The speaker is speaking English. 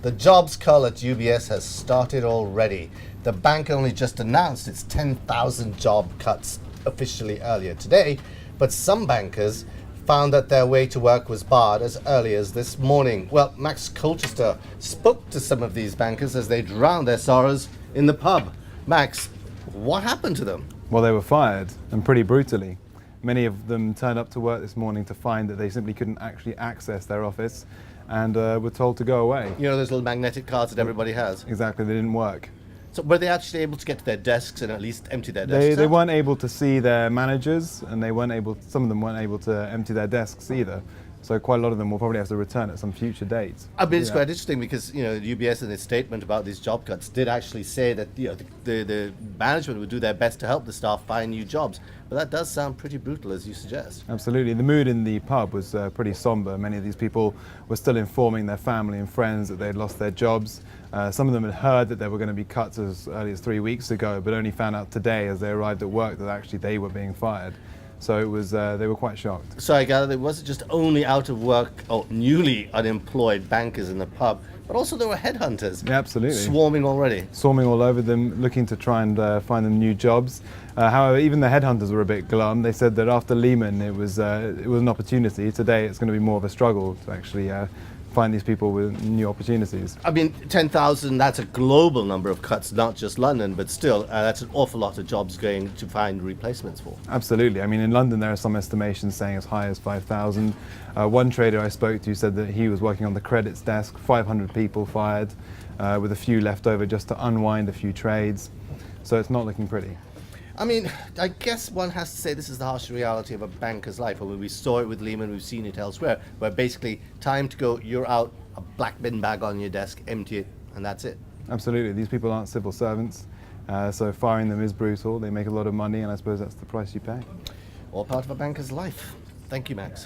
The jobs cull at UBS has started already. The bank only just announced its 10,000 job cuts officially earlier today, but some bankers found that their way to work was barred as early as this morning. Well, Max Colchester spoke to some of these bankers as they drowned their sorrows in the pub. Max, what happened to them? Well, they were fired, and pretty brutally. Many of them turned up to work this morning to find that they simply couldn't actually access their office and were told to go away. You know those little magnetic cards that everybody has? Exactly, they didn't work. So were they actually able to get to their desks and at least empty their desks? They weren't able to see their managers, and some of them weren't able to empty their desks either. So quite a lot of them will probably have to return at some future date. I mean, it's quite interesting because, UBS in its statement about these job cuts did actually say that, the management would do their best to help the staff find new jobs. But that does sound pretty brutal, as you suggest. Absolutely. The mood in the pub was pretty somber. Many of these people were still informing their family and friends that they'd lost their jobs. Some of them had heard that there were going to be cuts as early as 3 weeks ago, but only found out today as they arrived at work that actually they were being fired. So it was, they were quite shocked. So I gather it wasn't just only out of work or newly unemployed bankers in the pub, but also there were headhunters. Yeah, absolutely. Swarming already. Swarming all over them, looking to try and find them new jobs. However, even the headhunters were a bit glum. They said that after Lehman, it was an opportunity. Today, it's going to be more of a struggle to actually find these people with new opportunities. I mean, 10,000, that's a global number of cuts, not just London, but still, that's an awful lot of jobs going to find replacements for. Absolutely. I mean, in London, there are some estimations saying as high as 5,000. One trader I spoke to said that he was working on the credits desk, 500 people fired, with a few left over just to unwind a few trades. So it's not looking pretty. I mean, I guess one has to say this is the harsh reality of a banker's life. I mean, we saw it with Lehman, we've seen it elsewhere, where basically time to go, you're out, a black bin bag on your desk, empty it, and that's it. Absolutely. These people aren't civil servants, so firing them is brutal. They make a lot of money, and I suppose that's the price you pay. All part of a banker's life. Thank you, Max.